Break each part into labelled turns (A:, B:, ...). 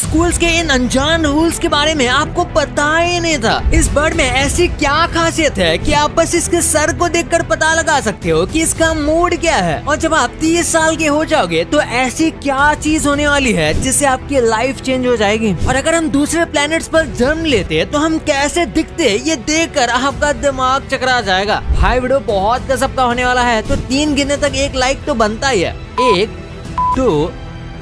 A: Schools के इन अनजान rules के बारे में आपको पता ही नहीं था। इस बर्ड में ऐसी क्या खासियत है कि आप बस इसके सर को देखकर पता लगा सकते हो कि इसका मूड क्या है। और जब आप 30 साल के हो जाओगे तो ऐसी क्या चीज होने वाली है जिससे आपकी लाइफ चेंज हो जाएगी। और अगर हम दूसरे प्लैनेट्स पर जन्म लेते तो हम कैसे दिखते ये देखकर आपका दिमाग चकरा जाएगा। भाई वीडियो बहुत गजब का होने वाला है, तो 3 गिनने तक एक लाइक तो बनता ही है। 1 2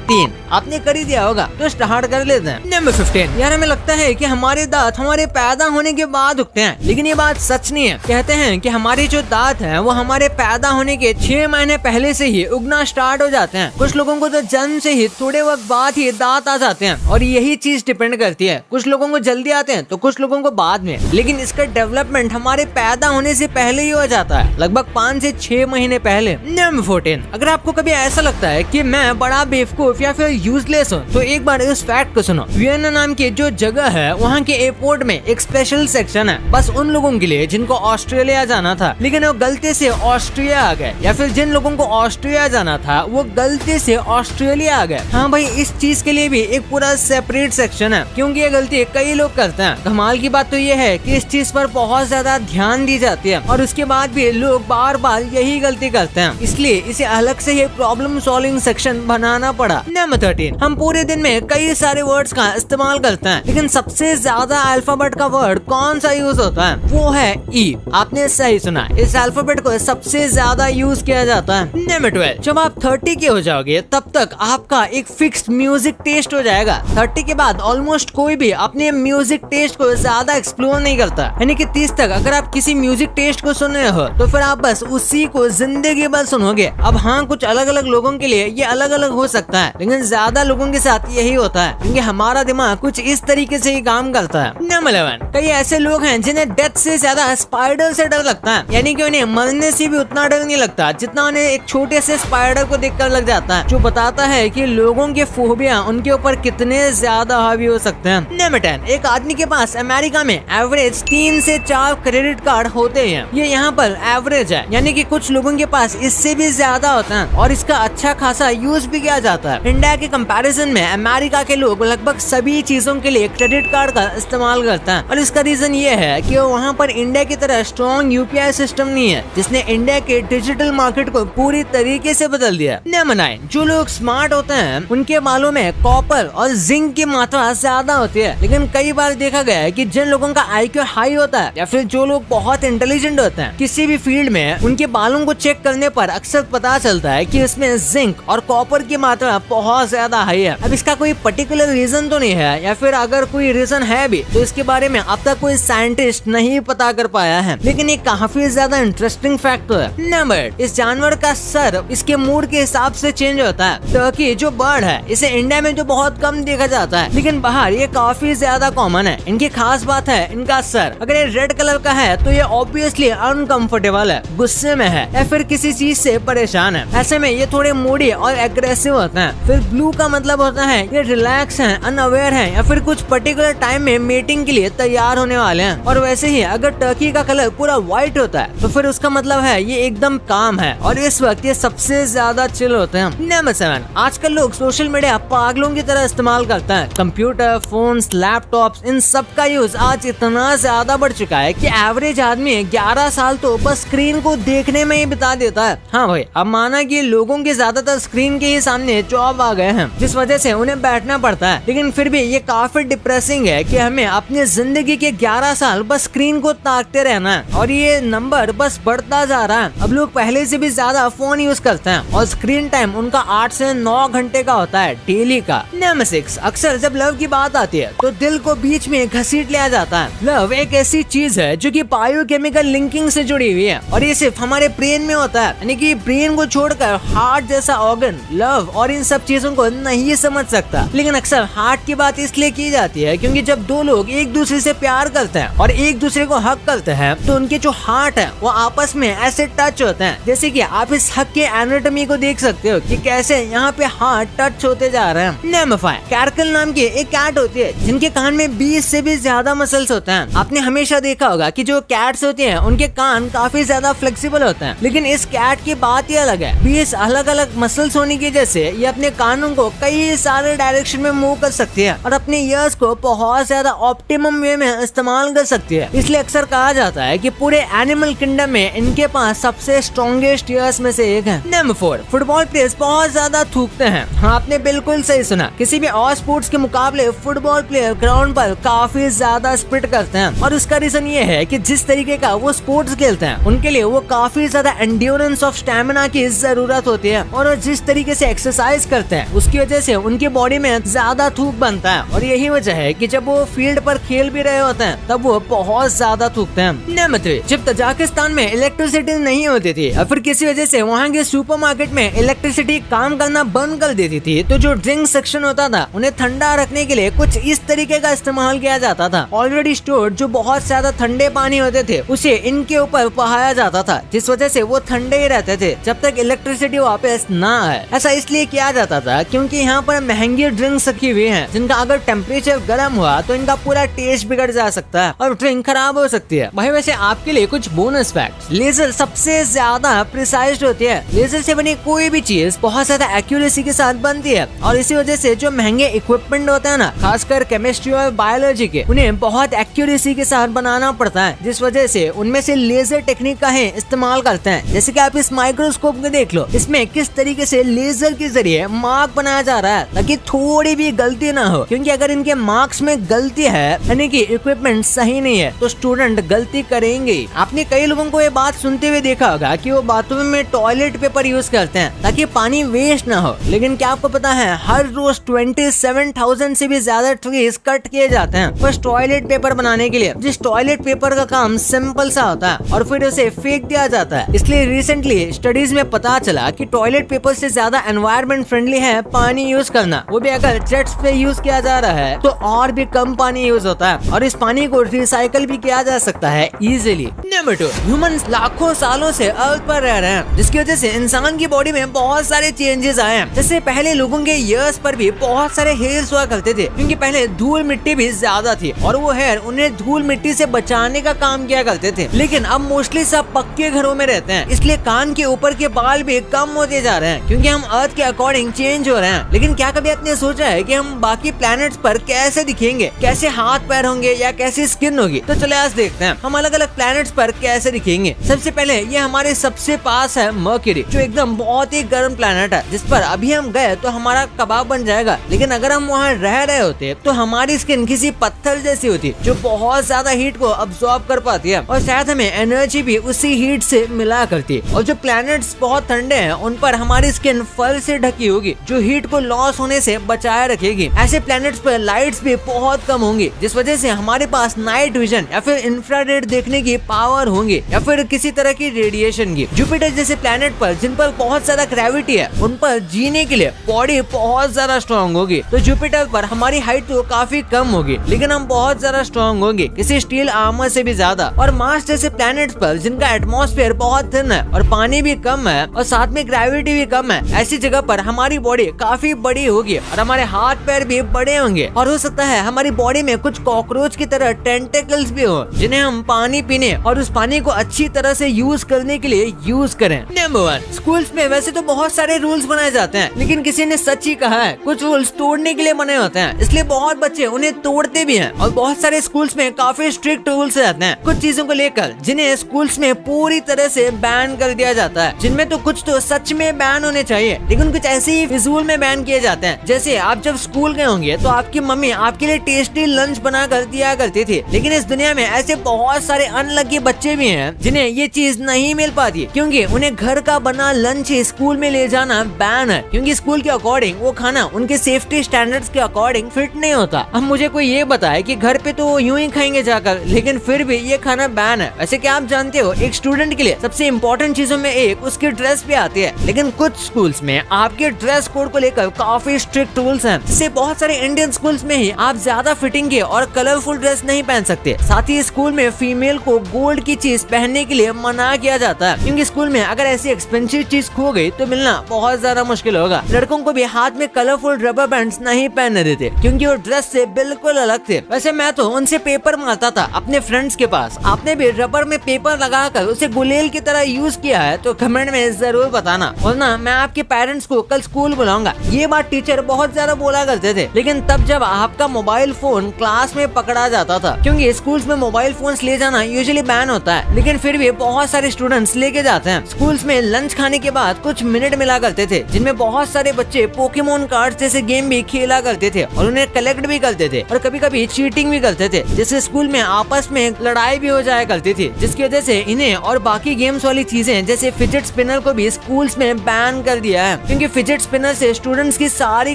A: 3 आपने कर ही दिया होगा, तो स्टार्ट कर लेते हैं। नंबर 15। यार हमें लगता है कि हमारे दांत हमारे पैदा होने के बाद उगते हैं, लेकिन ये बात सच नहीं है। कहते हैं कि हमारे जो दांत हैं वो हमारे पैदा होने के 6 महीने पहले से ही उगना स्टार्ट हो जाते हैं। कुछ लोगों को तो जन्म से ही थोड़े वक्त बाद ही दांत आ जाते हैं, और यही चीज डिपेंड करती है। कुछ लोगों को जल्दी आते हैं तो कुछ लोगों को बाद में, लेकिन इसका डेवलपमेंट हमारे पैदा होने से पहले ही हो जाता है, लगभग 5 से 6 महीने पहले। नंबर 14। अगर आपको कभी ऐसा लगता है कि मैं बड़ा बेवकूफ या फिर यूजलेस हो, तो एक बार इस फैक्ट को सुनो। वियना नाम की जो जगह है वहाँ के एयरपोर्ट में एक स्पेशल सेक्शन है बस उन लोगों के लिए जिनको ऑस्ट्रेलिया जाना था, लेकिन वो गलती से ऑस्ट्रिया आ गए, या फिर जिन लोगों को ऑस्ट्रिया जाना था वो गलती से ऑस्ट्रेलिया आ गए। हाँ भाई, इस चीज के लिए भी एक पूरा सेपरेट सेक्शन है, क्योंकि ये गलती कई लोग करते हैं। कमाल की बात तो ये है कि इस चीज पर बहुत ज्यादा ध्यान दी जाती है, और उसके बाद भी लोग बार बार यही गलती करते हैं, इसलिए इसे अलग से ये प्रॉब्लम सॉल्विंग सेक्शन बनाना पड़ा। नंबर 13। हम पूरे दिन में कई सारे वर्ड्स का इस्तेमाल करते हैं, लेकिन सबसे ज्यादा अल्फाबेट का वर्ड कौन सा यूज होता है? वो है ई। आपने सही सुना, इस अल्फाबेट को सबसे ज्यादा यूज किया जाता है। नंबर 12। जब आप 30 के हो जाओगे तब तक आपका एक फिक्स्ड म्यूजिक टेस्ट हो जाएगा। 30 के बाद ऑलमोस्ट कोई भी अपने म्यूजिक टेस्ट को ज्यादा एक्सप्लोर नहीं करता, यानी कि 30 तक अगर आप किसी म्यूजिक टेस्ट को सुन रहे हो तो फिर आप बस उसी को जिंदगी भर सुनोगे। अब हाँ, कुछ अलग अलग लोगों के लिए ये अलग अलग हो सकता है, लेकिन ज्यादा लोगों के साथ यही होता है, क्योंकि हमारा दिमाग कुछ इस तरीके से ही काम करता है। नंबर 11। कई ऐसे लोग हैं जिन्हें डेथ से ज्यादा स्पाइडर से डर लगता है, यानी कि उन्हें मरने से भी उतना डर नहीं लगता जितना उन्हें एक छोटे से स्पाइडर को देखकर लग जाता है, जो बताता है कि लोगों के फोबिया उनके ऊपर कितने ज्यादा हावी हो सकते हैं। नंबर 10। एक आदमी के पास अमेरिका में एवरेज 3 से 4 क्रेडिट कार्ड होते हैं। ये यहाँ पर एवरेज है, यानी कि कुछ लोगों के पास इससे भी ज्यादा होता है, और इसका अच्छा खासा यूज भी किया जाता है। इंडिया के कंपैरिजन में अमेरिका के लोग लगभग सभी चीजों के लिए क्रेडिट कार्ड का इस्तेमाल करते हैं, और इसका रीजन ये है कि वहाँ पर इंडिया की तरह स्ट्रॉन्ग यूपीआई सिस्टम नहीं है, जिसने इंडिया के डिजिटल मार्केट को पूरी तरीके से बदल दिया। नंबर 9। जो लोग स्मार्ट होते हैं उनके बालों में कॉपर और जिंक की मात्रा ज्यादा होती है, लेकिन कई बार देखा गया है कि जिन लोगों का IQ हाई होता है, या फिर जो लोग बहुत इंटेलिजेंट होते हैं किसी भी फील्ड में, उनके बालों को चेक करने पर अक्सर पता चलता है कि इसमें जिंक और कॉपर की मात्रा बहुत ज्यादा हाई है। अब इसका कोई पर्टिकुलर रीजन तो नहीं है, या फिर अगर कोई रीजन है भी तो इसके बारे में अब तक कोई साइंटिस्ट नहीं पता कर पाया है, लेकिन ये काफी ज्यादा इंटरेस्टिंग फैक्ट है। नंबर। इस जानवर का सर इसके मूड के हिसाब से चेंज होता है। टर्की जो बर्ड है इसे इंडिया में जो बहुत कम देखा जाता है, लेकिन बाहर ये काफी ज्यादा कॉमन है। इनकी खास बात है इनका सर। अगर ये रेड कलर का है तो ये ऑब्वियसली अनकंफर्टेबल है, गुस्से में है, या फिर किसी चीज से परेशान है। ऐसे में ये थोड़े मूडी और एग्रेसिव होते हैं। फिर ब्लू का मतलब होता है ये रिलैक्स हैं, अनअवेयर हैं, या फिर कुछ पर्टिकुलर टाइम में मीटिंग के लिए तैयार होने वाले हैं। और वैसे ही अगर टर्की का कलर पूरा व्हाइट होता है तो फिर उसका मतलब है ये एकदम काम है, और इस वक्त ये सबसे ज्यादा चिल होते हैं। नंबर 7। आजकल लोग सोशल मीडिया पागलों की तरह इस्तेमाल करते हैं। कंप्यूटर, फोन्स, लैपटॉप्स, इन सब का यूज आज इतना ज्यादा बढ़ चुका है कि एवरेज आदमी 11 साल तो बस स्क्रीन को देखने में ही बिता देता है। हाँ भाई, अब माना कि लोगों के ज्यादातर स्क्रीन के ही सामने जॉब आ गए हैं, जिस वजह से उन्हें बैठना पड़ता है, लेकिन फिर भी ये काफी डिप्रेसिंग है कि हमें अपनी जिंदगी के 11 साल बस स्क्रीन को ताकते रहना है, और ये नंबर बस बढ़ता जा रहा है। अब लोग पहले से भी ज्यादा फोन यूज करते हैं, और स्क्रीन टाइम उनका 8 से 9 घंटे का होता है डेली का। नंबर 6। अक्सर जब लव की बात आती है तो दिल को बीच में घसीट लिया जाता है। लव एक ऐसी चीज है जो कि बायोकेमिकल लिंकिंग से जुड़ी हुई है, और ये सिर्फ हमारे ब्रेन में होता है, यानी कि ब्रेन को छोड़कर हार्ट जैसा ऑर्गन लव और इन सब चीजों को नहीं समझ सकता। लेकिन अक्सर हार्ट की बात इसलिए की जाती है क्योंकि जब दो लोग एक दूसरे से प्यार करते हैं और एक दूसरे को हक करते हैं तो उनके जो हार्ट है वो आपस में ऐसे टच होते हैं, जैसे कि आप इस हक के एनाटॉमी को देख सकते हो कि कैसे यहाँ पे हार्ट टच होते जा रहे हैं। नंबर 5। कैरकल नाम की एक कैट होती है जिनके कान में 20 से भी ज्यादा मसल्स होते हैं। आपने हमेशा देखा होगा कि जो कैट्स होती हैं उनके कान काफी ज्यादा फ्लेक्सिबल होते हैं, लेकिन इस कैट की बात ही अलग है। 20 अलग अलग मसल्स होने की वजह से ये अपने कानों उनको कई सारे डायरेक्शन में मूव कर सकती है और अपने ईयर्स को बहुत ज्यादा ऑप्टिमम वे में इस्तेमाल कर सकती है। इसलिए अक्सर कहा जाता है कि पूरे एनिमल किंगडम में इनके पास सबसे स्ट्रॉन्गेस्ट ईयर्स में से एक है। नंबर 4, फुटबॉल प्लेयर्स बहुत ज्यादा थूकते हैं। हाँ, आपने बिल्कुल सही सुना। किसी भी और स्पोर्ट्स के मुकाबले फुटबॉल प्लेयर ग्राउंड पर काफी ज्यादा स्प्रिट करते हैं और उसका रीजन ये है कि जिस तरीके का वो स्पोर्ट्स खेलते हैं उनके लिए वो काफी ज्यादा एंड्योरेंस ऑफ स्टैमिना की जरूरत होती है और जिस तरीके से एक्सरसाइज करते हैं उसकी वजह से उनकी बॉडी में ज्यादा थूक बनता है और यही वजह है कि जब वो फील्ड पर खेल भी रहे होते हैं तब वो बहुत ज्यादा थूकते हैं। नंबर 3, जब तजाकिस्तान में इलेक्ट्रिसिटी नहीं होती थी और फिर किसी वजह से वहाँ के सुपरमार्केट में इलेक्ट्रिसिटी काम करना बंद कर देती थी तो जो ड्रिंक सेक्शन होता था उन्हें ठंडा रखने के लिए कुछ इस तरीके का इस्तेमाल किया जाता था। ऑलरेडी स्टोर्ड जो बहुत ज्यादा ठंडे पानी होते थे उसे इनके ऊपर बहाया जाता था जिस वजह से वो ठंडे ही रहते थे जब तक इलेक्ट्रिसिटी वापस ना आए। ऐसा इसलिए किया जाता था क्योंकि यहाँ पर महंगी ड्रिंक्स रखी हुई हैं जिनका अगर टेम्परेचर गर्म हुआ तो इनका पूरा टेस्ट बिगड़ जा सकता है और ड्रिंक खराब हो सकती है। भाई वैसे आपके लिए कुछ बोनस फैक्ट। लेजर सबसे ज्यादा प्रिसाइज होती है। लेजर से बनी कोई भी चीज बहुत ज्यादा एक्यूरेसी के साथ बनती है और इसी वजह से जो महंगे इक्विपमेंट होते हैं ना, खासकर केमिस्ट्री और बायोलॉजी के, उन्हें बहुत एक्यूरेसी के साथ बनाना पड़ता है जिस वजह से उनमें से लेजर टेक्निक का ही इस्तेमाल करते हैं। जैसे कि आप इस माइक्रोस्कोप में देख लो, इसमें किस तरीके से लेजर के जरिए मार्क बनाया जा रहा है ताकि थोड़ी भी गलती ना हो, क्योंकि अगर इनके मार्क्स में गलती है यानी कि इक्विपमेंट सही नहीं है तो स्टूडेंट गलती करेंगे। आपने कई लोगों को ये बात सुनते हुए देखा होगा कि वो बाथरूम में टॉयलेट पेपर यूज करते हैं ताकि पानी वेस्ट ना हो, लेकिन क्या आपको पता है हर रोज 27,000 से भी ज्यादा ट्रीज कट किए जाते हैं बस टॉयलेट पेपर बनाने के लिए, जिस टॉयलेट पेपर का काम सिंपल सा होता है और फिर उसे फेंक दिया जाता है। इसलिए रिसेंटली स्टडीज में पता चला कि टॉयलेट पेपर से ज्यादा एनवायरमेंट फ्रेंडली है पानी यूज करना, वो भी अगर जेट्स पे यूज किया जा रहा है तो और भी कम पानी यूज होता है और इस पानी को रिसाइकल भी किया जा सकता है इजीली। नंबर 2, ह्यूमंस लाखों सालों से अर्थ पर रह रहे हैं जिसकी वजह से इंसान की बॉडी में बहुत सारे चेंजेस आए हैं। जैसे पहले लोगों के ईयर्स पर भी बहुत सारे हेयर्स हुआ करते थे क्योंकि पहले धूल मिट्टी भी ज्यादा थी और वो हेयर उन्हें धूल मिट्टी से बचाने का काम किया करते थे, लेकिन अब मोस्टली सब पक्के घरों में रहते हैं इसलिए कान के ऊपर के बाल भी कम होते जा रहे हैं क्योंकि हम अर्थ के अकॉर्डिंग चेंज हो रहे हैं। लेकिन क्या कभी आपने सोचा है कि हम बाकी प्लैनेट्स पर कैसे दिखेंगे, कैसे हाथ पैर होंगे या कैसी स्किन होगी? तो चले आज देखते हैं हम अलग अलग प्लैनेट्स पर कैसे दिखेंगे। सबसे पहले ये हमारे सबसे पास है मर्क्यूरी, जो एकदम बहुत ही गर्म प्लैनेट है जिस पर अभी हम गए तो हमारा कबाब बन जाएगा, लेकिन अगर हम वहाँ रह रहे होते तो हमारी स्किन किसी पत्थर जैसी होती जो बहुत ज्यादा हीट को अब्सॉर्ब कर पाती है और शायद हमें एनर्जी भी उसी हीट से मिला करती है। और जो प्लैनेट्स बहुत ठंडे हैं उन पर हमारी स्किन फर से ढकी होगी जो हीट को लॉस होने से बचाए रखेगी। ऐसे प्लैनेट्स पर लाइट्स भी बहुत कम होंगी जिस वजह से हमारे पास नाइट विजन या फिर इंफ्रारेड देखने की पावर होंगी या फिर किसी तरह की रेडिएशन की। जुपिटर जैसे प्लैनेट पर जिन पर बहुत ज्यादा ग्रेविटी है उन पर जीने के लिए बॉडी बहुत ज्यादा स्ट्रॉन्ग होगी। तो जुपिटर पर हमारी हाइट तो काफी कम होगी लेकिन हम बहुत ज्यादा स्ट्रॉन्ग होंगे किसी स्टील आर्मर से भी ज्यादा। और मार्स जैसे प्लैनेट्स पर जिनका एटमॉस्फेयर बहुत थिन है और पानी भी कम है और साथ में ग्रेविटी भी कम है, ऐसी जगह पर हमारी बॉडी काफी बड़ी होगी और हमारे हाथ पैर भी बड़े होंगे और हो सकता है हमारी बॉडी में कुछ कॉकरोच की तरह टेंटेकल्स भी हो जिन्हें हम पानी पीने और उस पानी को अच्छी तरह से यूज करने के लिए यूज करें। नंबर 1, स्कूल्स में वैसे तो बहुत सारे रूल्स बनाए जाते हैं लेकिन किसी ने सच ही कहा है कुछ रूल्स तोड़ने के लिए बने होते हैं, इसलिए बहुत बच्चे उन्हें तोड़ते भी हैं और बहुत सारे स्कूल्स में काफी स्ट्रिक्ट रूल्स रहते हैं कुछ चीजों को लेकर जिन्हें स्कूल्स में पूरी तरह से बैन कर दिया जाता है, जिनमें तो कुछ तो सच में बैन होने चाहिए लेकिन कुछ ऐसे ही फिजूल में बैन किए जाते हैं। जैसे आप जब स्कूल गए होंगे तो आपकी मम्मी आपके लिए टेस्टी लंच बना कर दिया करती थी, लेकिन इस दुनिया में ऐसे बहुत सारे अनलकी बच्चे भी हैं जिन्हें ये चीज नहीं मिल पाती क्योंकि उन्हें घर का बना लंच स्कूल में ले जाना बैन है क्योंकि स्कूल के अकॉर्डिंग वो खाना उनके सेफ्टी स्टैंडर्ड्स के अकॉर्डिंग फिट नहीं होता। अब मुझे कोई ये बताए कि घर पे तो यूं ही खाएंगे जाकर लेकिन फिर भी ये खाना बैन है। वैसे क्या आप जानते हो एक स्टूडेंट के लिए सबसे इम्पोर्टेंट चीजों में एक उसकी ड्रेस भी आती है, लेकिन कुछ स्कूल्स में आपके ड्रेस कोड को लेकर काफी स्ट्रिक्ट रूल्स हैं। इससे बहुत सारे इंडियन स्कूल्स में ही आप ज्यादा फिटिंग के और कलरफुल ड्रेस नहीं पहन सकते। साथ ही स्कूल में फीमेल को गोल्ड की चीज पहनने के लिए मना किया जाता है क्योंकि स्कूल में अगर ऐसी एक्सपेंसिव चीज खो गई तो मिलना बहुत ज्यादा मुश्किल होगा। लड़कों को भी हाथ में कलरफुल रबर बैंड्स नहीं पहनने देते क्योंकि वो ड्रेस से बिल्कुल अलग थे। वैसे मैं तो उनसे पेपर मारता था अपने फ्रेंड्स के पास। आपने भी रबर में पेपर लगाकर उसे गुलेल की तरह यूज किया है तो कमेंट में जरूर बताना, वरना मैं आपके पेरेंट्स को कल स्कूल बुलाऊंगा। जाऊंगा। ये बात टीचर बहुत ज्यादा बोला करते थे, लेकिन तब जब आपका मोबाइल फोन क्लास में पकड़ा जाता था, क्योंकि स्कूल्स में मोबाइल फोन्स ले जाना यूजुअली बैन होता है, लेकिन फिर भी बहुत सारे स्टूडेंट्स लेके जाते हैं। स्कूल्स में लंच खाने के बाद कुछ मिनट मिला करते थे, जिनमें बहुत सारे बच्चे पोकेमोन कार्ड जैसे गेम भी खेला करते थे और उन्हें कलेक्ट भी करते थे और कभी कभी चीटिंग भी करते थे, जिससे स्कूल में आपस में लड़ाई भी हो जाया करती थी, जिसकी वजह से इन्हें और बाकी गेम्स वाली चीजें जैसे फिजेट स्पिनर को भी स्कूल्स में बैन कर दिया है, क्योंकि फिजेट स्पिनर से स्टूडेंट्स की सारी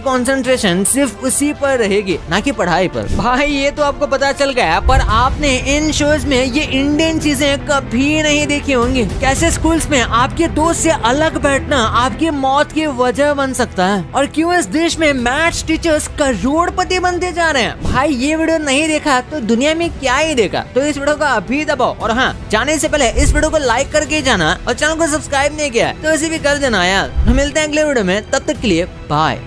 A: कंसंट्रेशन सिर्फ उसी पर रहेगी, ना कि पढ़ाई पर। भाई ये तो आपको पता चल गया, पर आपने इन शोज में ये इंडियन चीजें कभी नहीं देखी होंगी। कैसे स्कूल्स में आपके दोस्त से अलग बैठना आपकी मौत की वजह बन सकता है, और क्यों इस देश में मैथ्स टीचर्स करोड़पति बनते जा रहे हैं। भाई ये वीडियो नहीं देखा तो दुनिया में क्या ही देखा, तो इस वीडियो को अभी दबाओ, और हाँ, जाने से पहले इस वीडियो को लाइक करके जाना और चैनल को सब्सक्राइब नहीं किया तो इसे भी कर देना यार। मिलते हैं अगले वीडियो में, तब तक के लिए बाय।